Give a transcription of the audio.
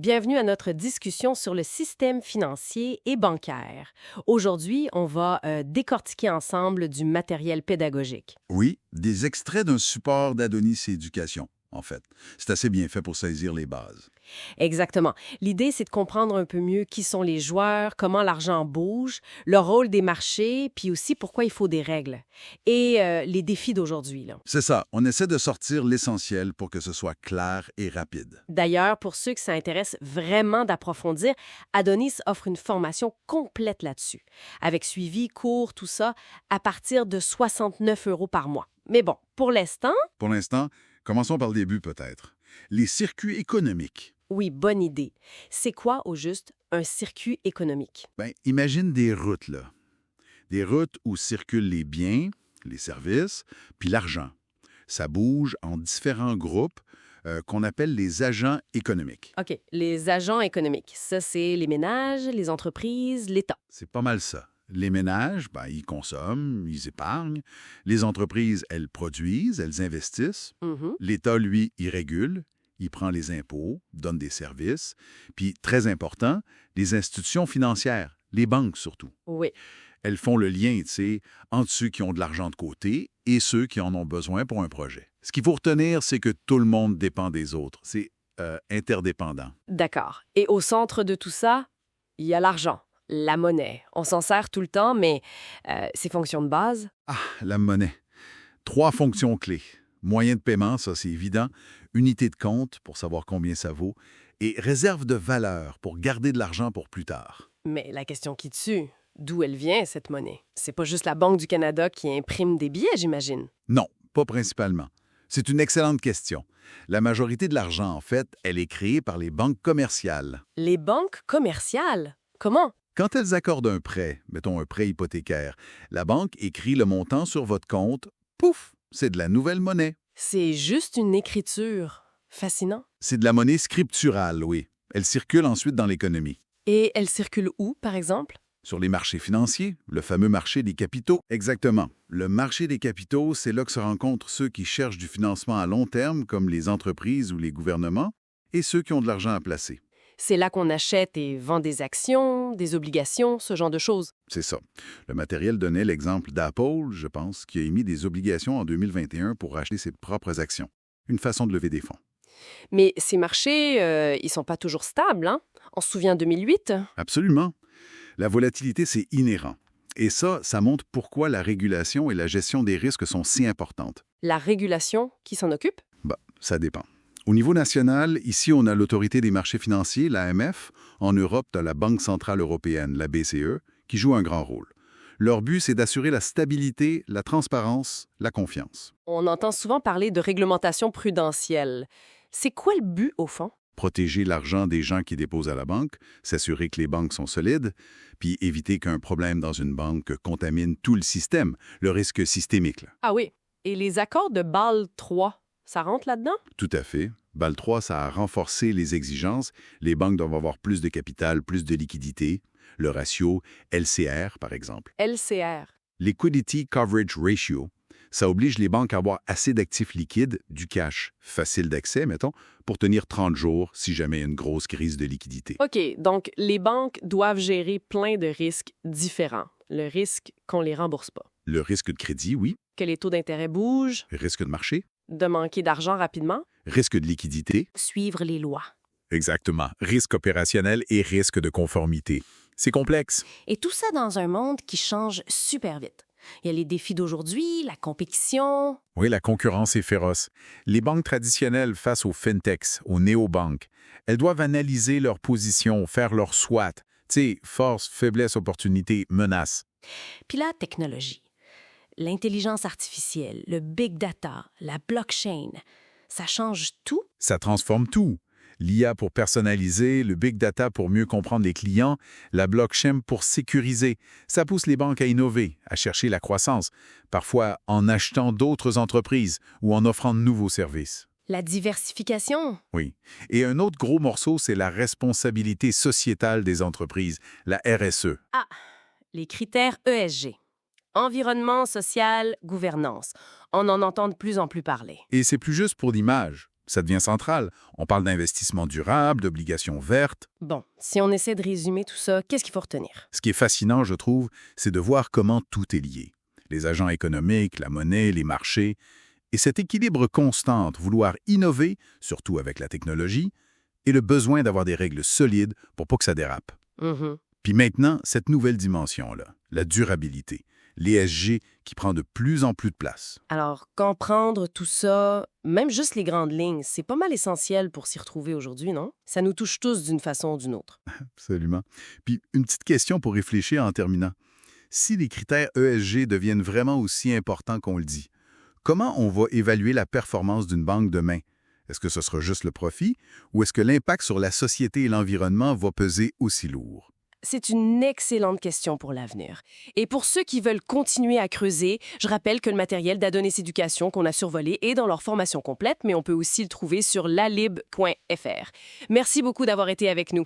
Bienvenue à notre discussion sur le système financier et bancaire. Aujourd'hui, on va décortiquer ensemble du matériel pédagogique. Oui, des extraits d'un support d'Adonis Éducation, en fait. C'est assez bien fait pour saisir les bases. Exactement. L'idée, c'est de comprendre un peu mieux qui sont les joueurs, comment l'argent bouge, le rôle des marchés, puis aussi pourquoi il faut des règles. Et les défis d'aujourd'hui, là. C'est ça, on essaie de sortir l'essentiel pour que ce soit clair et rapide. D'ailleurs, pour ceux que ça intéresse vraiment d'approfondir, Adonis offre une formation complète là-dessus, avec suivi, cours, tout ça, à partir de 69 € par mois. Mais bon, pour l'instant, Pour l'instant, commençons par le début peut-être. Les circuits économiques. oui, bonne idée. C'est quoi, au juste, un circuit économique? Imagine des routes, là. Des routes où circulent les biens, les services, puis l'argent. Ça bouge en différents groupes qu'on appelle les agents économiques. OK, les agents économiques, ça, c'est les ménages, les entreprises, l'État. C'est pas mal ça. Les ménages, ils consomment, ils épargnent. Les entreprises, elles produisent, elles investissent. Mhm. L'État, lui, il régule, il prend les impôts, donne des services. Puis, très important, les institutions financières, les banques surtout. Oui. Elles font le lien, entre ceux qui ont de l'argent de côté et ceux qui en ont besoin pour un projet. Ce qu'il faut retenir, c'est que tout le monde dépend des autres. C'est interdépendant. D'accord. Et au centre de tout ça, il y a l'argent, la monnaie. On s'en sert tout le temps, mais ces fonctions de base, Ah, la monnaie. 3 fonctions clés. Moyen de paiement, ça c'est évident. Unité de compte pour savoir combien ça vaut. Et réserve de valeur pour garder de l'argent pour plus tard. mais la question qui tue, d'où elle vient, cette monnaie? C'est pas juste la Banque du Canada qui imprime des billets, j'imagine. Non, pas principalement. C'est une excellente question. La majorité de l'argent, en fait, elle est créée par les banques commerciales. Les banques commerciales? Comment? Quand elles accordent un prêt, mettons un prêt hypothécaire, la banque écrit le montant sur votre compte. Pouf, c'est de la nouvelle monnaie. C'est juste une écriture. Fascinant. C'est de la monnaie scripturale, oui. Elle circule ensuite dans l'économie. Et elle circule où, par exemple? Sur les marchés financiers, le fameux marché des capitaux. Exactement. Le marché des capitaux, c'est là que se rencontrent ceux qui cherchent du financement à long terme, comme les entreprises ou les gouvernements, et ceux qui ont de l'argent à placer. C'est là qu'on achète et vend des actions, des obligations, ce genre de choses. C'est ça. Le matériel donnait l'exemple d'Apple, je pense, qui a émis des obligations en 2021 pour racheter ses propres actions. Une façon de lever des fonds. Mais ces marchés, ils sont pas toujours stables, hein? On se souvient 2008? Absolument. La volatilité, c'est inhérent. Et ça montre pourquoi la régulation et la gestion des risques sont si importantes. La régulation, qui s'en occupe? Ça dépend. Au niveau national, ici, on a l'autorité des marchés financiers, l'AMF. En Europe, tu as la Banque centrale européenne, la BCE, qui joue un grand rôle. Leur but, c'est d'assurer la stabilité, la transparence, la confiance. On entend souvent parler de réglementation prudentielle. C'est quoi le but, au fond? Protéger l'argent des gens qui déposent à la banque, s'assurer que les banques sont solides, puis éviter qu'un problème dans une banque contamine tout le système, le risque systémique. Là. Ah oui. Et les accords de Bâle III, ça rentre là-dedans? Tout à fait. Bâle 3, ça a renforcé les exigences. Les banques doivent avoir plus de capital, plus de liquidité. Le ratio LCR, par exemple. LCR. Liquidity Coverage Ratio, ça oblige les banques à avoir assez d'actifs liquides, du cash facile d'accès, mettons, pour tenir 30 jours si jamais il y a une grosse crise de liquidité. OK, donc les banques doivent gérer plein de risques différents. Le risque qu'on les rembourse pas. Le risque de crédit, oui. Que les taux d'intérêt bougent, Risque de marché. de manquer d'argent rapidement. Risque de liquidité. Suivre les lois. Exactement. Risque opérationnel et risque de conformité. C'est complexe. Et tout ça dans un monde qui change super vite. Il y a les défis d'aujourd'hui, la compétition. Oui, la concurrence est féroce. Les banques traditionnelles face aux fintechs, aux néobanques, elles doivent analyser leur position, faire leur SWOT. Tu sais, force, faiblesse, opportunité, menace. Puis la technologie, l'intelligence artificielle, le big data, la blockchain, ça change tout. Ça transforme tout. L'IA pour personnaliser, le big data pour mieux comprendre les clients, la blockchain pour sécuriser. Ça pousse les banques à innover, à chercher la croissance, parfois en achetant d'autres entreprises ou en offrant de nouveaux services. La diversification. Oui. Et un autre gros morceau, c'est la responsabilité sociétale des entreprises, la RSE. Ah, les critères ESG. Environnement, social, gouvernance. On en entend de plus en plus parler. Et c'est plus juste pour l'image. Ça devient central. On parle d'investissement durable, d'obligations vertes. Bon, si on essaie de résumer tout ça, qu'est-ce qu'il faut retenir? Ce qui est fascinant, je trouve, c'est de voir comment tout est lié. Les agents économiques, la monnaie, les marchés. Et cet équilibre constant entre vouloir innover, surtout avec la technologie, et le besoin d'avoir des règles solides pour pas que ça dérape. Mhm. Puis maintenant, cette nouvelle dimension-là, la durabilité, l'ESG qui prend de plus en plus de place. Alors, comprendre tout ça, même juste les grandes lignes, c'est pas mal essentiel pour s'y retrouver aujourd'hui, non? Ça nous touche tous d'une façon ou d'une autre. Absolument. Puis une petite question pour réfléchir en terminant. Si les critères ESG deviennent vraiment aussi importants qu'on le dit, comment on va évaluer la performance d'une banque demain? Est-ce que ce sera juste le profit ou est-ce que l'impact sur la société et l'environnement va peser aussi lourd? C'est une excellente question pour l'avenir. Et pour ceux qui veulent continuer à creuser, je rappelle que le matériel d'Adonis Éducation qu'on a survolé est dans leur formation complète, mais on peut aussi le trouver sur lalib.fr. Merci beaucoup d'avoir été avec nous.